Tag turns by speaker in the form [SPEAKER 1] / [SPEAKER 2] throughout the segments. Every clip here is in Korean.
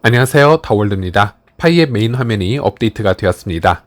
[SPEAKER 1] 안녕하세요, 더월드입니다. 파이의 메인 화면이 업데이트가 되었습니다.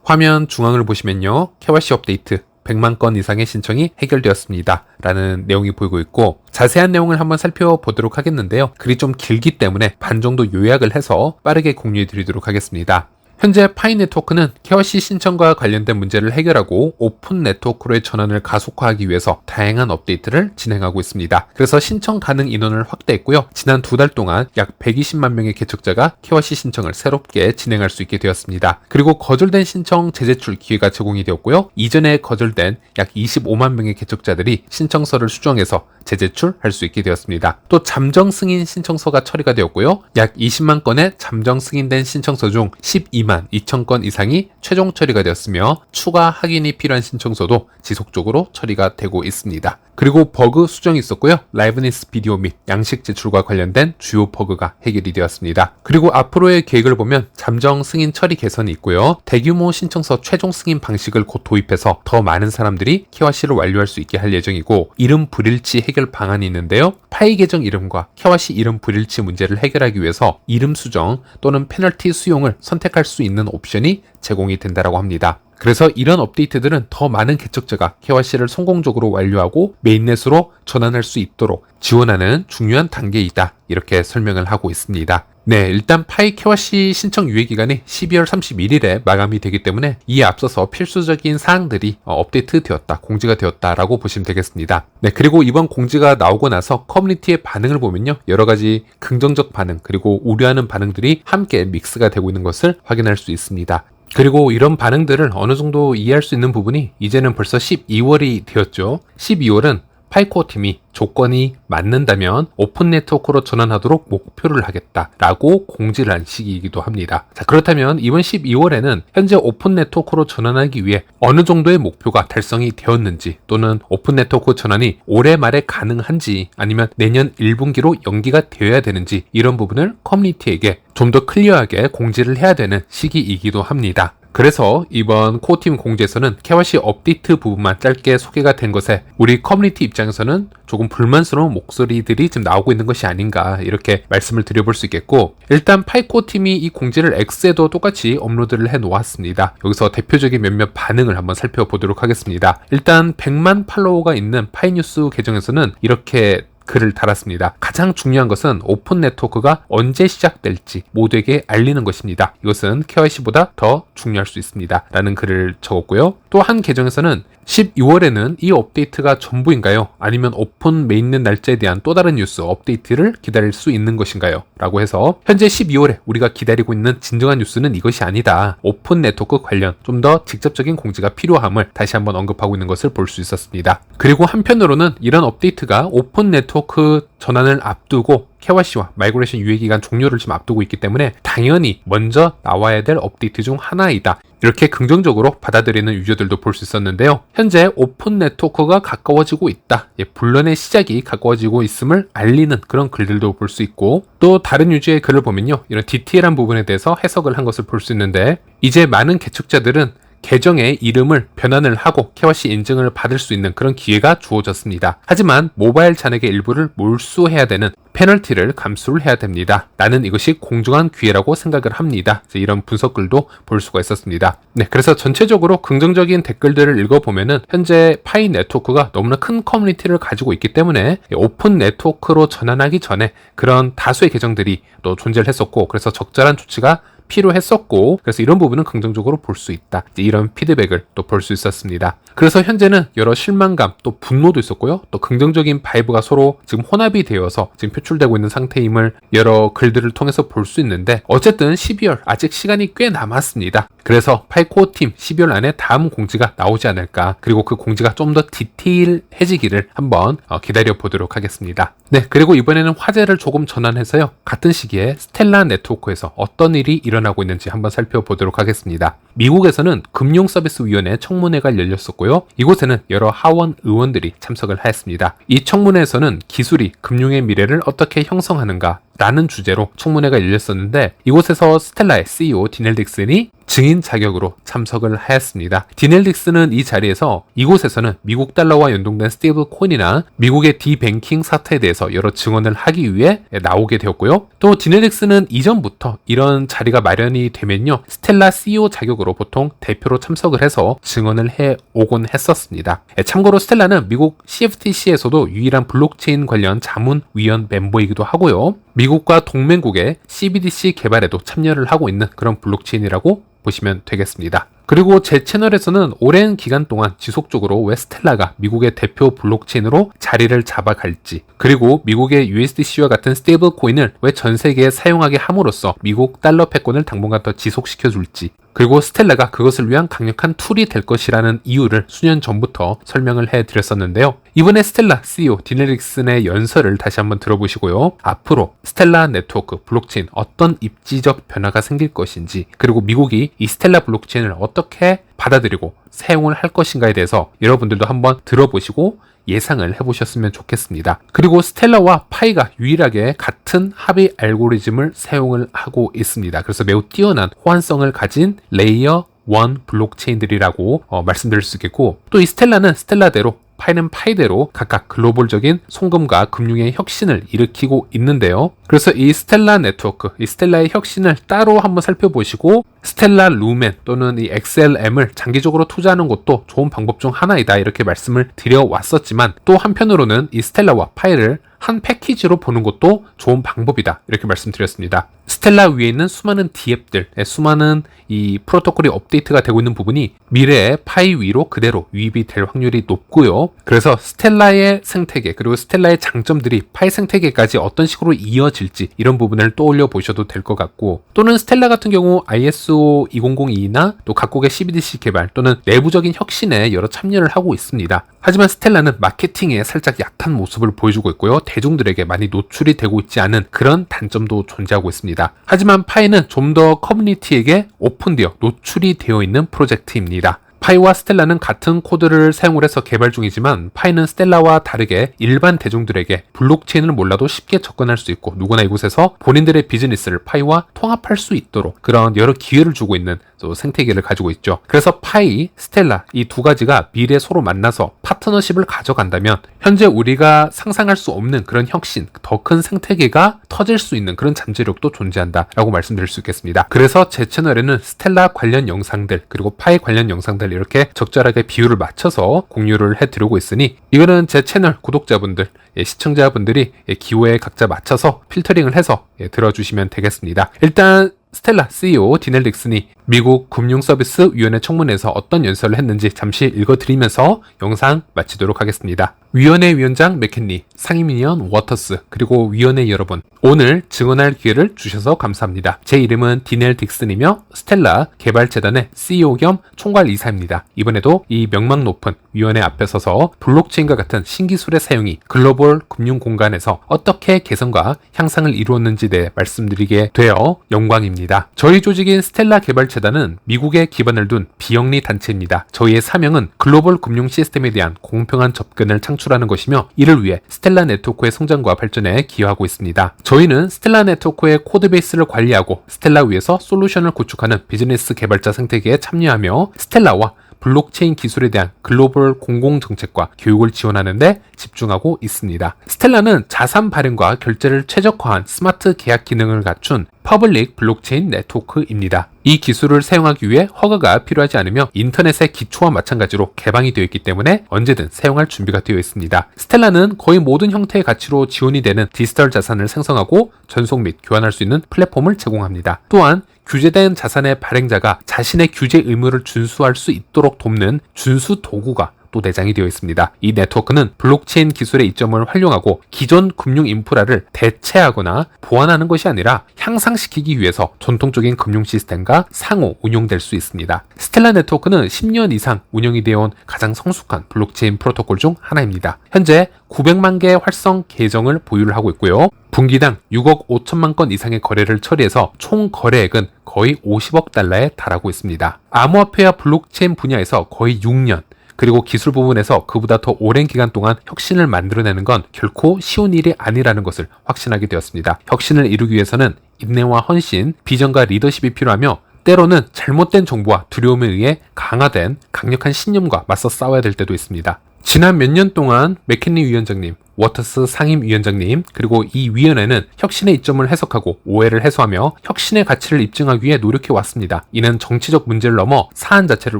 [SPEAKER 1] 화면 중앙을 보시면요, KYC 업데이트 100만 건 이상의 신청이 해결되었습니다 라는 내용이 보이고 있고, 자세한 내용을 한번 살펴보도록 하겠는데요. 글이 좀 길기 때문에 반 정도 요약을 해서 빠르게 공유해 드리도록 하겠습니다. 현재 파이 네트워크는 KYC 신청과 관련된 문제를 해결하고 오픈 네트워크로의 전환을 가속화하기 위해서 다양한 업데이트를 진행하고 있습니다. 그래서 신청 가능 인원을 확대했고요. 지난 2달 동안 약 120만 명의 개척자가 KYC 신청을 새롭게 진행할 수 있게 되었습니다. 그리고 거절된 신청 재제출 기회가 제공이 되었고요. 이전에 거절된 약 25만 명의 개척자들이 신청서를 수정해서 재제출할 수 있게 되었습니다. 또 잠정 승인 신청서가 처리가 되었고요. 약 20만 건의 잠정 승인된 신청서 중 12만 2천 건 이상이 최종 처리가 되었으며, 추가 확인이 필요한 신청서도 지속적으로 처리가 되고 있습니다. 그리고 버그 수정이 있었고요. 라이브니스 비디오 및 양식 제출과 관련된 주요 버그가 해결이 되었습니다. 그리고 앞으로의 계획을 보면 잠정 승인 처리 개선이 있고요. 대규모 신청서 최종 승인 방식을 곧 도입해서 더 많은 사람들이 KYC를 완료할 수 있게 할 예정이고, 이름 불일치 해결 방안이 있는데요. 파이 계정 이름과 KYC 이름 불일치 문제를 해결하기 위해서 이름 수정 또는 페널티 수용을 선택할 수 있는 옵션이 제공이 된다고 합니다. 그래서 이런 업데이트들은 더 많은 개척자가 KYC를 성공적으로 완료하고 메인넷으로 전환할 수 있도록 지원하는 중요한 단계이다, 이렇게 설명을 하고 있습니다. 네, 일단 파이 KYC 신청 유예기간이 12월 31일에 마감이 되기 때문에 이에 앞서서 필수적인 사항들이 업데이트 되었다, 공지가 되었다라고 보시면 되겠습니다. 네, 그리고 이번 공지가 나오고 나서 커뮤니티의 반응을 보면요, 여러 가지 긍정적 반응 그리고 우려하는 반응들이 함께 믹스가 되고 있는 것을 확인할 수 있습니다. 그리고 이런 반응들을 어느 정도 이해할 수 있는 부분이 이제는 벌써 12월이 되었죠. 12월은 파이코어 팀이 조건이 맞는다면 오픈 네트워크로 전환하도록 목표를 하겠다라고 공지를 한 시기이기도 합니다. 자, 그렇다면 이번 12월에는 현재 오픈 네트워크로 전환하기 위해 어느 정도의 목표가 달성이 되었는지, 또는 오픈 네트워크 전환이 올해 말에 가능한지 아니면 내년 1분기로 연기가 되어야 되는지, 이런 부분을 커뮤니티에게 좀 더 클리어하게 공지를 해야 되는 시기이기도 합니다. 그래서 이번 코어팀 공지에서는 KYC 업데이트 부분만 짧게 소개가 된 것에 우리 커뮤니티 입장에서는 조금 불만스러운 목소리들이 지금 나오고 있는 것이 아닌가, 이렇게 말씀을 드려볼 수 있겠고, 일단 파이코어팀이 이 공지를 X에도 똑같이 업로드를 해 놓았습니다. 여기서 대표적인 몇몇 반응을 한번 살펴보도록 하겠습니다. 일단 100만 팔로워가 있는 파이뉴스 계정에서는 이렇게 글을 달았습니다. 가장 중요한 것은 오픈 네트워크가 언제 시작될지 모두에게 알리는 것입니다. 이것은 KYC보다 더 중요할 수 있습니다 라는 글을 적었고요. 또 한 계정에서는 12월에는 이 업데이트가 전부인가요? 아니면 오픈 메인넷 날짜에 대한 또 다른 뉴스 업데이트를 기다릴 수 있는 것인가요? 라고 해서 현재 12월에 우리가 기다리고 있는 진정한 뉴스는 이것이 아니다, 오픈 네트워크 관련 좀 더 직접적인 공지가 필요함을 다시 한번 언급하고 있는 것을 볼 수 있었습니다. 그리고 한편으로는 이런 업데이트가 오픈 네트워크 전환을 앞두고 KYC와 마이그레이션 유예기간 종료를 지금 앞두고 있기 때문에 당연히 먼저 나와야 될 업데이트 중 하나이다, 이렇게 긍정적으로 받아들이는 유저들도 볼 수 있었는데요. 현재 오픈 네트워크가 가까워지고 있다, 분란의 시작이 가까워지고 있음을 알리는 그런 글들도 볼 수 있고, 또 다른 유저의 글을 보면요, 이런 디테일한 부분에 대해서 해석을 한 것을 볼 수 있는데, 이제 많은 개척자들은 계정의 이름을 변환을 하고 KYC 인증을 받을 수 있는 그런 기회가 주어졌습니다. 하지만 모바일 잔액의 일부를 몰수해야 되는 페널티를 감수를 해야 됩니다. 나는 이것이 공정한 기회라고 생각을 합니다. 이런 분석글도 볼 수가 있었습니다. 네, 그래서 전체적으로 긍정적인 댓글들을 읽어보면은 현재 파이 네트워크가 너무나 큰 커뮤니티를 가지고 있기 때문에 오픈 네트워크로 전환하기 전에 그런 다수의 계정들이 또 존재를 했었고, 그래서 적절한 조치가 필요했었고, 그래서 이런 부분은 긍정적으로 볼 수 있다, 이런 피드백을 또 볼 수 있었습니다. 그래서 현재는 여러 실망감 또 분노도 있었고요, 또 긍정적인 바이브가 서로 지금 혼합이 되어서 지금 표출되고 있는 상태임을 여러 글들을 통해서 볼 수 있는데, 어쨌든 12월 아직 시간이 꽤 남았습니다. 그래서 파이코어 팀 12월 안에 다음 공지가 나오지 않을까, 그리고 그 공지가 좀 더 디테일해지기를 한번 기다려 보도록 하겠습니다. 네, 그리고 이번에는 화제를 조금 전환해서요, 같은 시기에 스텔라 네트워크에서 어떤 일이 일어나고 있는지 한번 살펴보도록 하겠습니다. 미국에서는 금융서비스위원회 청문회가 열렸었고요. 이곳에는 여러 하원 의원들이 참석을 하였습니다. 이 청문회에서는 기술이 금융의 미래를 어떻게 형성하는가 라는 주제로 청문회가 열렸었는데, 이곳에서 스텔라의 CEO 디넬 딕슨이 증인 자격으로 참석을 하였습니다. 디넬 딕슨은 이 자리에서 이곳에서는 미국 달러와 연동된 스테이블 코인이나 미국의 디뱅킹 사태에 대해서 여러 증언을 하기 위해 나오게 되었고요. 또 디넬 딕슨은 이전부터 이런 자리가 마련이 되면요, 스텔라 CEO 자격으로 보통 대표로 참석을 해서 증언을 해오곤 했었습니다. 참고로 스텔라는 미국 CFTC에서도 유일한 블록체인 관련 자문위원 멤버이기도 하고요. 미국과 동맹국의 CBDC 개발에도 참여를 하고 있는 그런 블록체인이라고 보시면 되겠습니다. 그리고 제 채널에서는 오랜 기간 동안 지속적으로 왜 스텔라가 미국의 대표 블록체인으로 자리를 잡아갈지, 그리고 미국의 USDC와 같은 스테이블 코인을 왜 전 세계에 사용하게 함으로써 미국 달러 패권을 당분간 더 지속시켜줄지, 그리고 스텔라가 그것을 위한 강력한 툴이 될 것이라는 이유를 수년 전부터 설명을 해드렸었는데요. 이번에 스텔라 CEO 디넬 딕슨의 연설을 다시 한번 들어보시고요. 앞으로 스텔라 네트워크 블록체인 어떤 입지적 변화가 생길 것인지, 그리고 미국이 이 스텔라 블록체인을 어떻게 받아들이고 사용을 할 것인가에 대해서 여러분들도 한번 들어보시고 예상을 해보셨으면 좋겠습니다. 그리고 스텔라와 파이가 유일하게 같은 합의 알고리즘을 사용을 하고 있습니다. 그래서 매우 뛰어난 호환성을 가진 레이어 1 블록체인들이라고 말씀드릴 수 있겠고, 또 이 스텔라는 스텔라대로 파이는 파이대로 각각 글로벌적인 송금과 금융의 혁신을 일으키고 있는데요. 그래서 이 스텔라 네트워크, 이 스텔라의 혁신을 따로 한번 살펴보시고 스텔라 루멘 또는 이 XLM을 장기적으로 투자하는 것도 좋은 방법 중 하나이다, 이렇게 말씀을 드려왔었지만, 또 한편으로는 이 스텔라와 파이를 한 패키지로 보는 것도 좋은 방법이다, 이렇게 말씀드렸습니다. 스텔라 위에 있는 수많은 D앱들, 수많은 이 프로토콜이 업데이트가 되고 있는 부분이 미래의 파이 위로 그대로 유입이 될 확률이 높고요. 그래서 스텔라의 생태계, 그리고 스텔라의 장점들이 파이 생태계까지 어떤 식으로 이어질지, 이런 부분을 떠올려 보셔도 될 것 같고, 또는 스텔라 같은 경우 ISO 2002나 또 각국의 CBDC 개발 또는 내부적인 혁신에 여러 참여를 하고 있습니다. 하지만 스텔라는 마케팅에 살짝 약한 모습을 보여주고 있고요. 대중들에게 많이 노출이 되고 있지 않은 그런 단점도 존재하고 있습니다. 하지만 파이는 좀 더 커뮤니티에게 오픈되어 노출이 되어 있는 프로젝트입니다. 파이와 스텔라는 같은 코드를 사용을 해서 개발 중이지만, 파이는 스텔라와 다르게 일반 대중들에게 블록체인을 몰라도 쉽게 접근할 수 있고, 누구나 이곳에서 본인들의 비즈니스를 파이와 통합할 수 있도록 그런 여러 기회를 주고 있는 또 생태계를 가지고 있죠. 그래서 파이, 스텔라 이 두 가지가 미래에 서로 만나서 파트너십을 가져간다면 현재 우리가 상상할 수 없는 그런 혁신, 더 큰 생태계가 터질 수 있는 그런 잠재력도 존재한다 라고 말씀드릴 수 있겠습니다. 그래서 제 채널에는 스텔라 관련 영상들, 그리고 파이 관련 영상들 이렇게 적절하게 비율을 맞춰서 공유를 해드리고 있으니, 이거는 제 채널 구독자분들, 시청자분들이 기호에 각자 맞춰서 필터링을 해서 들어주시면 되겠습니다. 일단 스텔라 CEO 디넬 딕슨이 미국 금융서비스위원회 청문회에서 어떤 연설을 했는지 잠시 읽어드리면서 영상 마치도록 하겠습니다. 위원회 위원장 맥켄리, 상임위원 워터스, 그리고 위원회 여러분, 오늘 증언할 기회를 주셔서 감사합니다. 제 이름은 디넬 딕슨이며 스텔라 개발재단의 CEO 겸 총괄이사입니다. 이번에도 이 명망 높은 위원회 앞에 서서 블록체인과 같은 신기술의 사용이 글로벌 금융 공간에서 어떻게 개선과 향상을 이루었는지에 대해 말씀드리게 되어 영광입니다. 저희 조직인 스텔라 개발재단은 미국에 기반을 둔 비영리 단체입니다. 저희의 사명은 글로벌 금융 시스템에 대한 공평한 접근을 창출하는 것이며, 이를 위해 스텔라 네트워크의 성장과 발전에 기여하고 있습니다. 저희는 스텔라 네트워크의 코드베이스를 관리하고 스텔라 위에서 솔루션을 구축하는 비즈니스 개발자 생태계에 참여하며 스텔라와 블록체인 기술에 대한 글로벌 공공정책과 교육을 지원하는 데 집중하고 있습니다. 스텔라는 자산 발행과 결제를 최적화한 스마트 계약 기능을 갖춘 퍼블릭 블록체인 네트워크입니다. 이 기술을 사용하기 위해 허가가 필요하지 않으며 인터넷의 기초와 마찬가지로 개방이 되어 있기 때문에 언제든 사용할 준비가 되어 있습니다. 스텔라는 거의 모든 형태의 가치로 지원이 되는 디지털 자산을 생성하고 전송 및 교환할 수 있는 플랫폼을 제공합니다. 또한 규제된 자산의 발행자가 자신의 규제 의무를 준수할 수 있도록 돕는 준수 도구가 또 내장이 되어 있습니다. 이 네트워크는 블록체인 기술의 이점을 활용하고 기존 금융 인프라를 대체하거나 보완하는 것이 아니라 향상시키기 위해서 전통적인 금융 시스템과 상호 운용될 수 있습니다. 스텔라 네트워크는 10년 이상 운영이 되어 온 가장 성숙한 블록체인 프로토콜 중 하나입니다. 현재 900만 개의 활성 계정을 보유를 하고 있고요. 분기당 6억 5천만 건 이상의 거래를 처리해서 총 거래액은 거의 50억 달러에 달하고 있습니다. 암호화폐와 블록체인 분야에서 거의 6년, 그리고 기술 부분에서 그보다 더 오랜 기간 동안 혁신을 만들어내는 건 결코 쉬운 일이 아니라는 것을 확신하게 되었습니다. 혁신을 이루기 위해서는 인내와 헌신, 비전과 리더십이 필요하며 때로는 잘못된 정보와 두려움에 의해 강화된 강력한 신념과 맞서 싸워야 될 때도 있습니다. 지난 몇 년 동안 맥킨리 위원장님, 워터스 상임위원장님, 그리고 이 위원회는 혁신의 이점을 해석하고 오해를 해소하며 혁신의 가치를 입증하기 위해 노력해 왔습니다. 이는 정치적 문제를 넘어 사안 자체를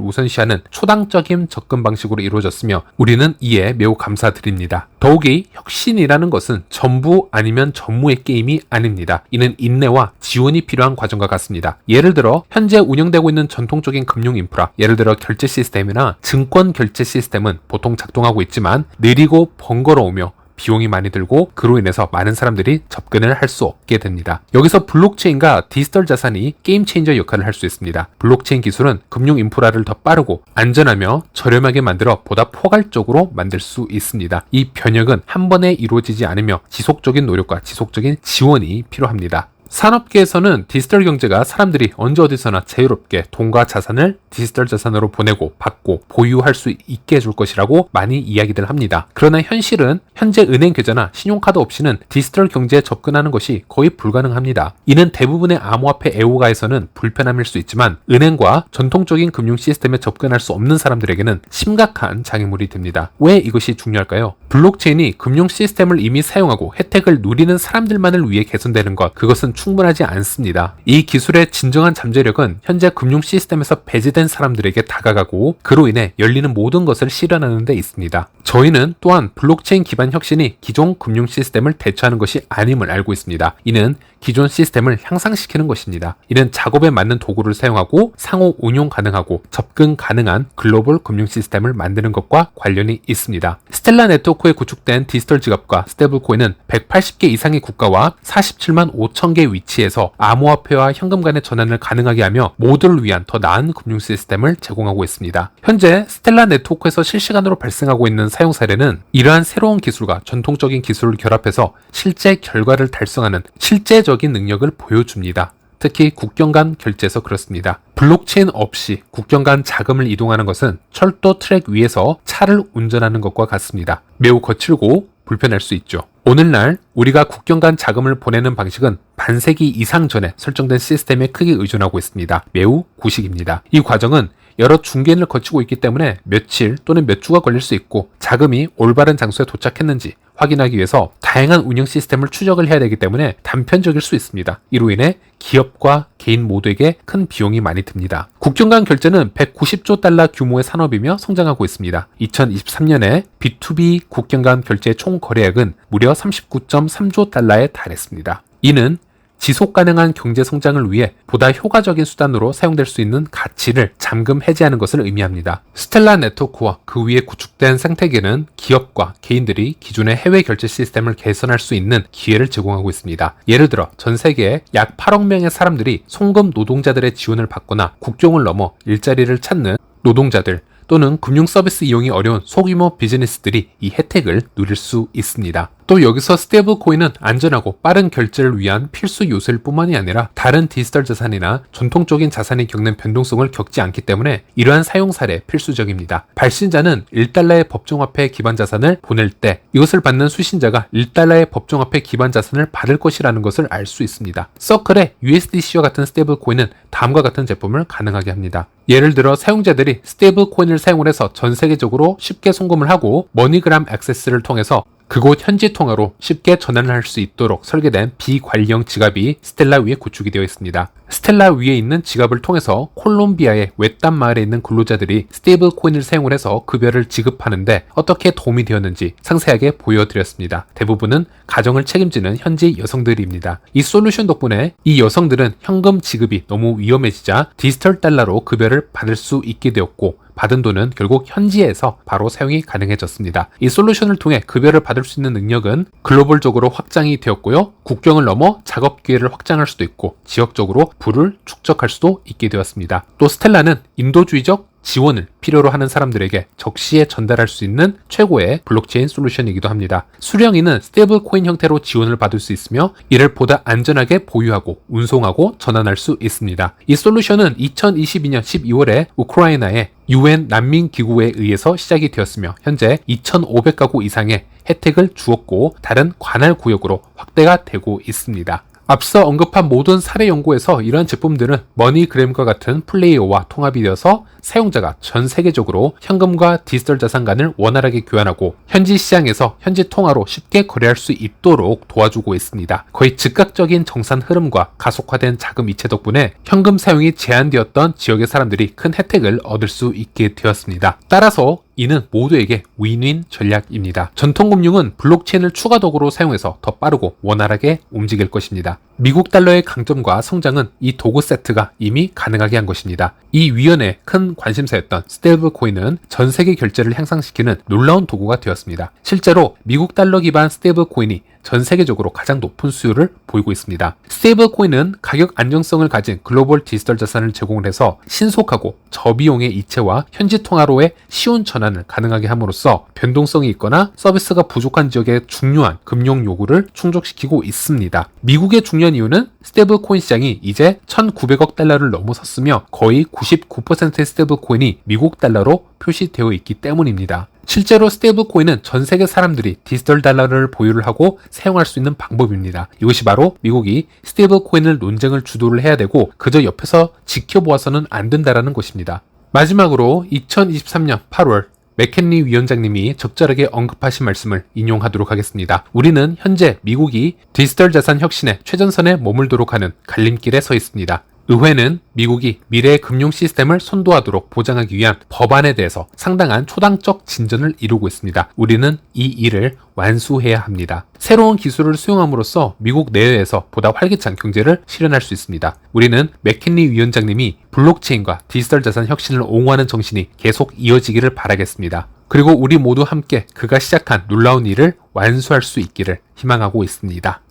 [SPEAKER 1] 우선시하는 초당적인 접근 방식으로 이루어졌으며 우리는 이에 매우 감사드립니다. 더욱이 혁신이라는 것은 전부 아니면 전무의 게임이 아닙니다. 이는 인내와 지원이 필요한 과정과 같습니다. 예를 들어 현재 운영되고 있는 전통적인 금융 인프라, 예를 들어 결제 시스템이나 증권 결제 시스템은 보통 작동하고 있지만 느리고 번거로우며 비용이 많이 들고 그로 인해서 많은 사람들이 접근을 할 수 없게 됩니다. 여기서 블록체인과 디지털 자산이 게임 체인저 역할을 할 수 있습니다. 블록체인 기술은 금융 인프라를 더 빠르고 안전하며 저렴하게 만들어 보다 포괄적으로 만들 수 있습니다. 이 변혁은 한 번에 이루어지지 않으며 지속적인 노력과 지속적인 지원이 필요합니다. 산업계에서는 디지털 경제가 사람들이 언제 어디서나 자유롭게 돈과 자산을 디지털 자산으로 보내고 받고 보유할 수 있게 해줄 것이라고 많이 이야기들 합니다. 그러나 현실은 현재 은행 계좌나 신용카드 없이는 디지털 경제에 접근하는 것이 거의 불가능합니다. 이는 대부분의 암호화폐 애호가에서는 불편함일 수 있지만 은행과 전통적인 금융 시스템에 접근할 수 없는 사람들에게는 심각한 장애물이 됩니다. 왜 이것이 중요할까요? 블록체인이 금융 시스템을 이미 사용하고 혜택을 누리는 사람들만을 위해 개선되는 것, 그것은 충분하지 않습니다. 이 기술의 진정한 잠재력은 현재 금융 시스템에서 배제된 사람들에게 다가가고 그로 인해 열리는 모든 것을 실현하는 데 있습니다. 저희는 또한 블록체인 기반 혁신이 기존 금융 시스템을 대체하는 것이 아님을 알고 있습니다. 이는 기존 시스템을 향상시키는 것입니다. 이는 작업에 맞는 도구를 사용하고 상호 운용 가능하고 접근 가능한 글로벌 금융 시스템을 만드는 것과 관련이 있습니다. 스텔라 네트워크에 구축된 디지털 지갑과 스테이블코인은 180개 이상의 국가와 47만 5천 개 위치에서 암호화폐와 현금 간의 전환을 가능하게 하며 모두를 위한 더 나은 금융 시스템을 제공하고 있습니다. 현재 스텔라 네트워크에서 실시간으로 발생하고 있는 사용 사례는 이러한 새로운 기술과 전통적인 기술을 결합해서 실제 결과를 달성하는 실제적인 능력을 보여줍니다. 특히 국경 간 결제에서 그렇습니다. 블록체인 없이 국경 간 자금을 이동하는 것은 철도 트랙 위에서 차를 운전하는 것과 같습니다. 매우 거칠고 불편할 수 있죠. 오늘날 우리가 국경 간 자금을 보내는 방식은 반세기 이상 전에 설정된 시스템에 크게 의존하고 있습니다. 매우 구식입니다. 이 과정은 여러 중개인을 거치고 있기 때문에 며칠 또는 몇 주가 걸릴 수 있고 자금이 올바른 장소에 도착했는지 확인하기 위해서 다양한 운영 시스템을 추적을 해야 되기 때문에 단편적일 수 있습니다. 이로 인해 기업과 개인 모두에게 큰 비용이 많이 듭니다. 국경 간 결제는 190조 달러 규모의 산업이며 성장하고 있습니다. 2023년에 B2B 국경 간 결제의 총 거래액은 무려 39.3조 달러에 달했습니다. 이는 지속 가능한 경제 성장을 위해 보다 효과적인 수단으로 사용될 수 있는 가치를 잠금 해제하는 것을 의미합니다. 스텔라 네트워크와 그 위에 구축된 생태계는 기업과 개인들이 기존의 해외 결제 시스템을 개선할 수 있는 기회를 제공하고 있습니다. 예를 들어 전 세계에 약 8억 명의 사람들이 송금 노동자들의 지원을 받거나 국경을 넘어 일자리를 찾는 노동자들 또는 금융 서비스 이용이 어려운 소규모 비즈니스들이 이 혜택을 누릴 수 있습니다. 또 여기서 스테이블 코인은 안전하고 빠른 결제를 위한 필수 요소일 뿐만이 아니라 다른 디지털 자산이나 전통적인 자산이 겪는 변동성을 겪지 않기 때문에 이러한 사용 사례 필수적입니다. 발신자는 1달러의 법정화폐 기반 자산을 보낼 때 이것을 받는 수신자가 1달러의 법정화폐 기반 자산을 받을 것이라는 것을 알 수 있습니다. 서클의 USDC와 같은 스테이블 코인은 다음과 같은 제품을 가능하게 합니다. 예를 들어 사용자들이 스테이블 코인을 사용을 해서 전 세계적으로 쉽게 송금을 하고 머니그램 액세스를 통해서 그곳 현지 통화로 쉽게 전환을 할 수 있도록 설계된 비관리형 지갑이 스텔라 위에 구축이 되어 있습니다. 스텔라 위에 있는 지갑을 통해서 콜롬비아의 외딴 마을에 있는 근로자들이 스테이블 코인을 사용을 해서 급여를 지급하는데 어떻게 도움이 되었는지 상세하게 보여드렸습니다. 대부분은 가정을 책임지는 현지 여성들입니다. 이 솔루션 덕분에 이 여성들은 현금 지급이 너무 위험해지자 디지털 달러로 급여를 받을 수 있게 되었고 받은 돈은 결국 현지에서 바로 사용이 가능해졌습니다. 이 솔루션을 통해 급여를 받을 수 있는 능력은 글로벌적으로 확장이 되었고요. 국경을 넘어 작업 기회를 확장할 수도 있고 지역적으로 부를 축적할 수도 있게 되었습니다. 또 스텔라는 인도주의적 지원을 필요로 하는 사람들에게 적시에 전달할 수 있는 최고의 블록체인 솔루션이기도 합니다. 수령인은 스테이블 코인 형태로 지원을 받을 수 있으며 이를 보다 안전하게 보유하고 운송하고 전환할 수 있습니다. 이 솔루션은 2022년 12월에 우크라이나의 UN 난민기구에 의해서 시작이 되었으며 현재 2,500가구 이상의 혜택을 주었고 다른 관할 구역으로 확대가 되고 있습니다. 앞서 언급한 모든 사례 연구에서 이러한 제품들은 머니그램과 같은 플레이어와 통합이 되어서 사용자가 전 세계적으로 현금과 디지털 자산 간을 원활하게 교환하고 현지 시장에서 현지 통화로 쉽게 거래할 수 있도록 도와주고 있습니다. 거의 즉각적인 정산 흐름과 가속화된 자금 이체 덕분에 현금 사용이 제한되었던 지역의 사람들이 큰 혜택을 얻을 수 있게 되었습니다. 따라서 이는 모두에게 윈윈 전략입니다. 전통금융은 블록체인을 추가 도구로 사용해서 더 빠르고 원활하게 움직일 것입니다. 미국 달러의 강점과 성장은 이 도구 세트가 이미 가능하게 한 것입니다. 이 위원의 큰 관심사였던 스테이블 코인은 전 세계 결제를 향상시키는 놀라운 도구가 되었습니다. 실제로 미국 달러 기반 스테이블 코인이 전 세계적으로 가장 높은 수요를 보이고 있습니다. 스테이블 코인은 가격 안정성을 가진 글로벌 디지털 자산을 제공을 해서 신속하고 저비용의 이체와 현지 통화로의 쉬운 전환을 가능하게 함으로써 변동성이 있거나 서비스가 부족한 지역의 중요한 금융 요구를 충족시키고 있습니다. 미국의 중요한 이유는 스테이블 코인 시장이 이제 1,900억 달러를 넘어섰으며 거의 99%의 스테이블 코인이 미국 달러로 표시되어 있기 때문입니다. 실제로 스테이블 코인은 전 세계 사람들이 디지털 달러를 보유를 하고 사용할 수 있는 방법입니다. 이것이 바로 미국이 스테이블 코인을 논쟁을 주도를 해야 되고 그저 옆에서 지켜보아서는 안 된다라는 것입니다. 마지막으로 2023년 8월 맥켄리 위원장님이 적절하게 언급하신 말씀을 인용하도록 하겠습니다. 우리는 현재 미국이 디지털 자산 혁신의 최전선에 머물도록 하는 갈림길에 서 있습니다. 의회는 미국이 미래의 금융 시스템을 선도하도록 보장하기 위한 법안에 대해서 상당한 초당적 진전을 이루고 있습니다. 우리는 이 일을 완수해야 합니다. 새로운 기술을 수용함으로써 미국 내외에서 보다 활기찬 경제를 실현할 수 있습니다. 우리는 맥킨리 위원장님이 블록체인과 디지털 자산 혁신을 옹호하는 정신이 계속 이어지기를 바라겠습니다. 그리고 우리 모두 함께 그가 시작한 놀라운 일을 완수할 수 있기를 희망하고 있습니다.